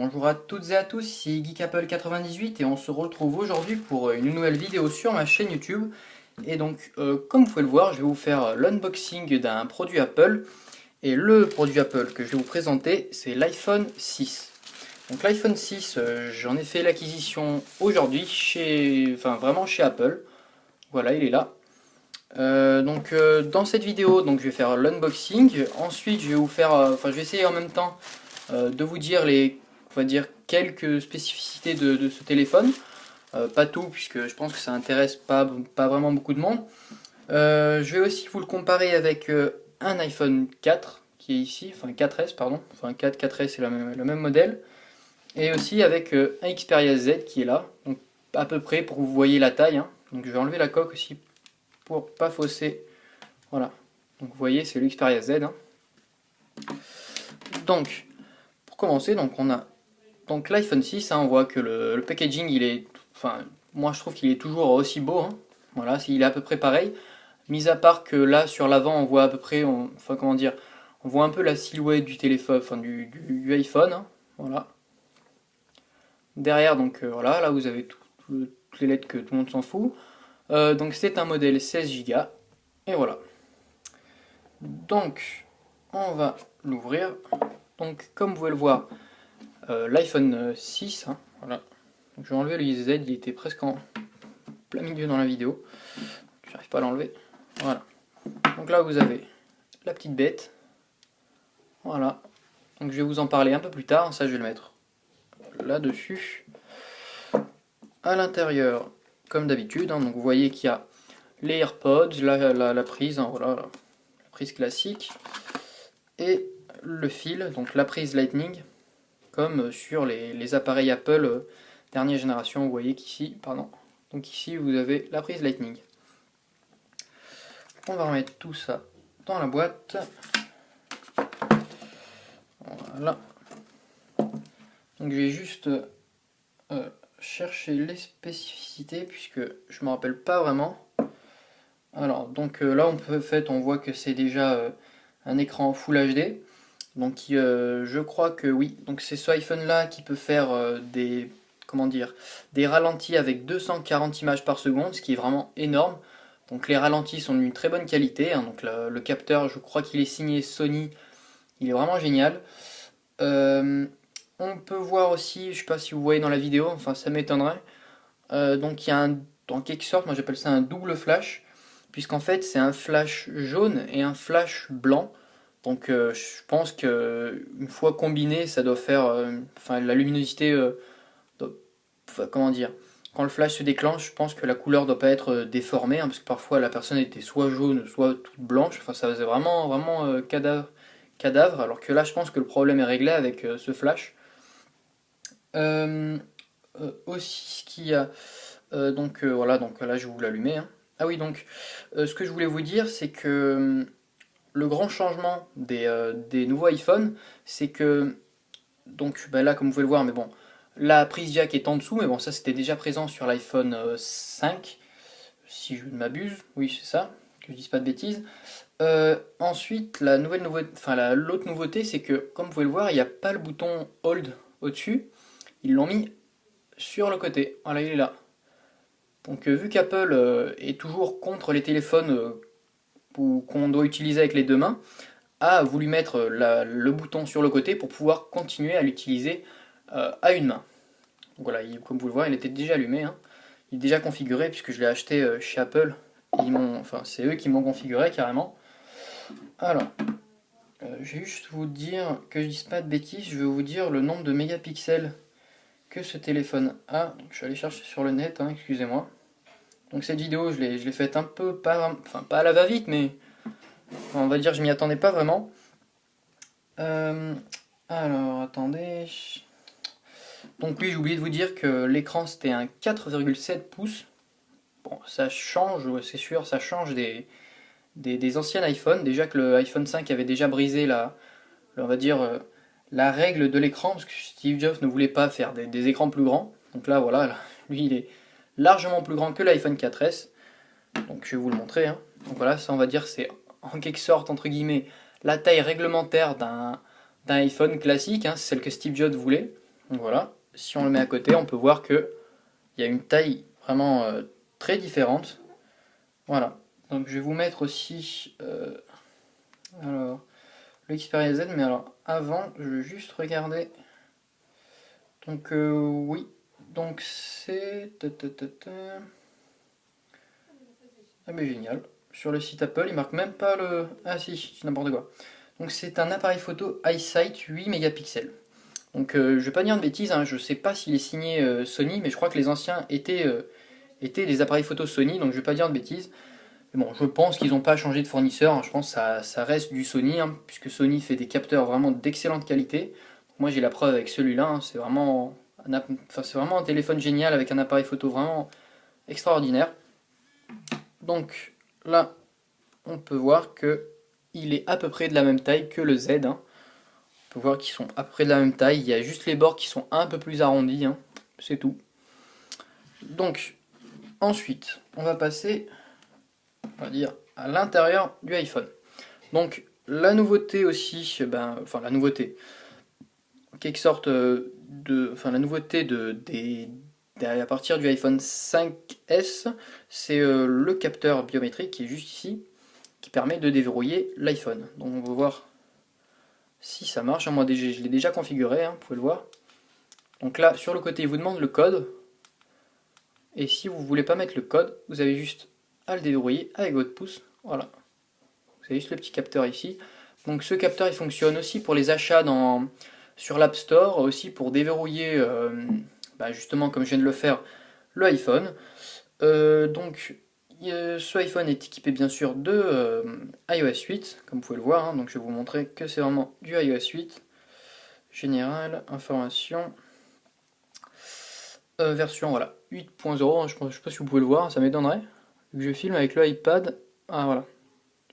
Bonjour à toutes et à tous, c'est GeekApple98 et on se retrouve aujourd'hui pour une nouvelle vidéo sur ma chaîne YouTube. Et donc, comme vous pouvez le voir, je vais vous faire l'unboxing d'un produit Apple. Et le produit Apple que je vais vous présenter, c'est l'iPhone 6. Donc l'iPhone 6, j'en ai fait l'acquisition aujourd'hui vraiment chez Apple. Voilà, il est là. Dans cette vidéo, je vais faire l'unboxing. Ensuite, je vais vous faire, je vais essayer en même temps de vous dire on va dire quelques spécificités de ce téléphone. Pas tout, puisque je pense que ça intéresse pas vraiment beaucoup de monde. Je vais aussi vous le comparer avec un iPhone 4 qui est ici, enfin 4S pardon, enfin 4S c'est le même modèle. Et aussi avec un Xperia Z qui est là, donc à peu près pour que vous voyez la taille, hein. Donc je vais enlever la coque aussi pour pas fausser. Voilà, donc vous voyez c'est le Xperia Z, hein. Donc pour commencer, on a l'iPhone 6, hein, on voit que le packaging il est, moi je trouve qu'il est toujours aussi beau, hein. Voilà, il est à peu près pareil, mis à part que là sur l'avant on voit à peu près, on voit un peu la silhouette du téléphone, du iPhone, hein. Voilà. Derrière, voilà, là vous avez toutes les lettres que tout le monde s'en fout. Donc c'est un modèle 16 Go. Et voilà. Donc on va l'ouvrir. Donc comme vous pouvez le voir, l'iPhone 6, hein, voilà. Donc, je vais enlever le Z, il était presque en plein milieu dans la vidéo. J'arrive pas à l'enlever. Voilà. Donc là vous avez la petite bête. Voilà. Donc je vais vous en parler un peu plus tard. Ça je vais le mettre là-dessus. À l'intérieur, comme d'habitude, hein, donc vous voyez qu'il y a les AirPods, la prise, hein, voilà, la prise classique, et le fil, donc la prise Lightning, comme sur les appareils Apple dernière génération. Vous voyez qu'ici, donc ici vous avez la prise Lightning. On va remettre tout ça dans la boîte. Voilà. Donc je vais juste chercher les spécificités puisque je me rappelle pas vraiment. Alors là on voit que c'est déjà un écran Full HD. Donc je crois que oui. Donc c'est ce iPhone là qui peut faire des ralentis avec 240 images par seconde, ce qui est vraiment énorme. Donc les ralentis sont d'une très bonne qualité, hein. Donc le capteur, je crois qu'il est signé Sony. Il est vraiment génial. On peut voir aussi, je sais pas si vous voyez dans la vidéo, enfin ça m'étonnerait. Donc il y a en quelque sorte, moi j'appelle ça un double flash, puisqu'en fait c'est un flash jaune et un flash blanc. Donc je pense que une fois combiné, ça doit faire, la luminosité, quand le flash se déclenche, je pense que la couleur doit pas être déformée, hein, parce que parfois la personne était soit jaune, soit toute blanche. Enfin ça faisait vraiment cadavre. Alors que là, je pense que le problème est réglé avec ce flash. Aussi, ce qu'il y a, voilà, donc là je vais vous l'allumer, hein. Ah oui, donc ce que je voulais vous dire, c'est que le grand changement des nouveaux iPhones, c'est que, là comme vous pouvez le voir, mais bon, la prise jack est en dessous, mais bon, ça c'était déjà présent sur l'iPhone 5, si je ne m'abuse, oui c'est ça, que je dise pas de bêtises. Ensuite, l'autre nouveauté, c'est que, comme vous pouvez le voir, il n'y a pas le bouton Hold au-dessus, ils l'ont mis sur le côté. Voilà, il est là. Donc, vu qu'Apple est toujours contre les téléphones qu'on doit utiliser avec les deux mains, a voulu mettre le bouton sur le côté pour pouvoir continuer à l'utiliser à une main. Donc, voilà, comme vous le voyez, il était déjà allumé, hein. Il est déjà configuré puisque je l'ai acheté chez Apple. C'est eux qui m'ont configuré carrément. Alors, je vais juste vous dire que je dise pas de bêtises, je vais vous dire le nombre de mégapixels que ce téléphone a. Donc, je suis allé chercher sur le net, hein, excusez-moi. Donc cette vidéo, je l'ai faite un peu, pas à la va-vite, mais on va dire que je m'y attendais pas vraiment. Alors, attendez. Donc oui, j'ai oublié de vous dire que l'écran c'était un 4,7 pouces. Bon, ça change, c'est sûr, ça change des anciens iPhones. Déjà que le iPhone 5 avait déjà brisé on va dire, la règle de l'écran, parce que Steve Jobs ne voulait pas faire des écrans plus grands. Donc là, voilà, lui il est largement plus grand que l'iPhone 4S. Donc je vais vous le montrer, hein. Donc voilà, ça on va dire c'est en quelque sorte, entre guillemets, la taille réglementaire d'un iPhone classique, hein, c'est celle que Steve Jobs voulait. Donc voilà, si on le met à côté, on peut voir que il y a une taille vraiment très différente. Voilà, donc je vais vous mettre aussi alors, le Xperia Z, mais alors avant, je vais juste regarder. Donc oui, donc c'est... Ah mais génial. Sur le site Apple, il marque même pas le... Ah si, c'est n'importe quoi. Donc c'est un appareil photo iSight 8 mégapixels. Donc je vais pas dire de bêtises, hein, je sais pas s'il est signé Sony, mais je crois que les anciens étaient des appareils photo Sony, donc je vais pas dire de bêtises. Mais bon, je pense qu'ils n'ont pas changé de fournisseur, hein, je pense que ça reste du Sony, hein, puisque Sony fait des capteurs vraiment d'excellente qualité. Moi j'ai la preuve avec celui-là, hein, c'est vraiment un téléphone génial avec un appareil photo vraiment extraordinaire. Donc là, on peut voir que il est à peu près de la même taille que le Z, hein. On peut voir qu'ils sont à peu près de la même taille. Il y a juste les bords qui sont un peu plus arrondis, hein. C'est tout. Donc, ensuite, on va passer, on va dire, à l'intérieur du iPhone. Donc, la nouveauté aussi, enfin la nouveauté, quelque sorte la nouveauté à partir du iPhone 5S, c'est le capteur biométrique qui est juste ici, qui permet de déverrouiller l'iPhone. Donc, on va voir si ça marche. Moi, je l'ai déjà configuré, hein, vous pouvez le voir. Donc là, sur le côté, il vous demande le code. Et si vous ne voulez pas mettre le code, vous avez juste à le déverrouiller avec votre pouce. Voilà. Vous avez juste le petit capteur ici. Donc ce capteur, il fonctionne aussi pour les achats sur l'App Store, aussi pour déverrouiller, justement comme je viens de le faire, le iPhone. Donc ce iPhone est équipé bien sûr de iOS 8, comme vous pouvez le voir. Hein. Donc je vais vous montrer que c'est vraiment du iOS 8. Général, information. Version voilà, 8.0, je ne sais pas si vous pouvez le voir, ça m'étonnerait. Vu que je filme avec le iPad. Ah voilà,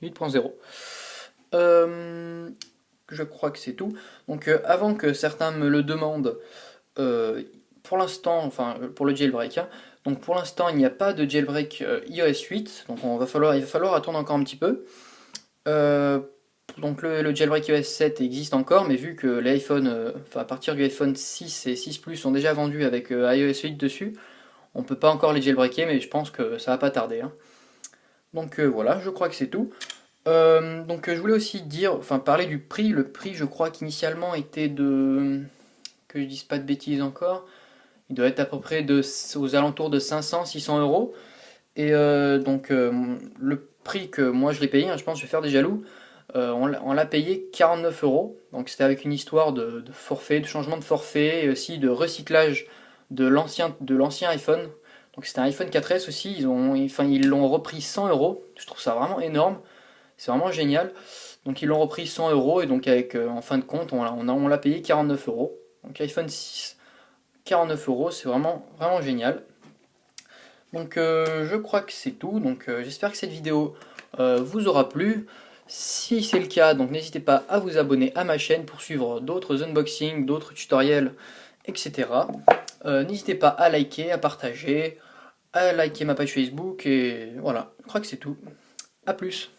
8.0. Je crois que c'est tout. Donc avant que certains me le demandent, pour l'instant, enfin pour le jailbreak, hein, donc pour l'instant il n'y a pas de jailbreak iOS 8, donc il va falloir attendre encore un petit peu. Donc le jailbreak iOS 7 existe encore, mais vu que l'iPhone, à partir du iPhone 6 et 6 Plus sont déjà vendus avec iOS 8 dessus, on peut pas encore les jailbreaker, mais je pense que ça va pas tarder, hein. Donc voilà, je crois que c'est tout. Donc je voulais aussi parler du prix. Le prix, je crois qu'initialement était que je dise pas de bêtises encore, il doit être à peu près aux alentours de 500-600 euros. Et le prix que moi je l'ai payé, hein, je pense que je vais faire des jaloux, on l'a payé 49 euros. Donc c'était avec une histoire de forfait, de changement de forfait et aussi de recyclage de l'ancien iPhone. Donc c'était un iPhone 4S aussi, ils l'ont repris 100 euros. Je trouve ça vraiment énorme, c'est vraiment génial. Donc ils l'ont repris 100 euros et donc en fin de compte on l'a payé 49 euros. Donc iPhone 6, 49 euros, c'est vraiment, vraiment génial. Donc je crois que c'est tout. Donc j'espère que cette vidéo vous aura plu. Si c'est le cas, donc n'hésitez pas à vous abonner à ma chaîne pour suivre d'autres unboxings, d'autres tutoriels, etc. N'hésitez pas à liker, à partager, à liker ma page Facebook et voilà, je crois que c'est tout. A plus.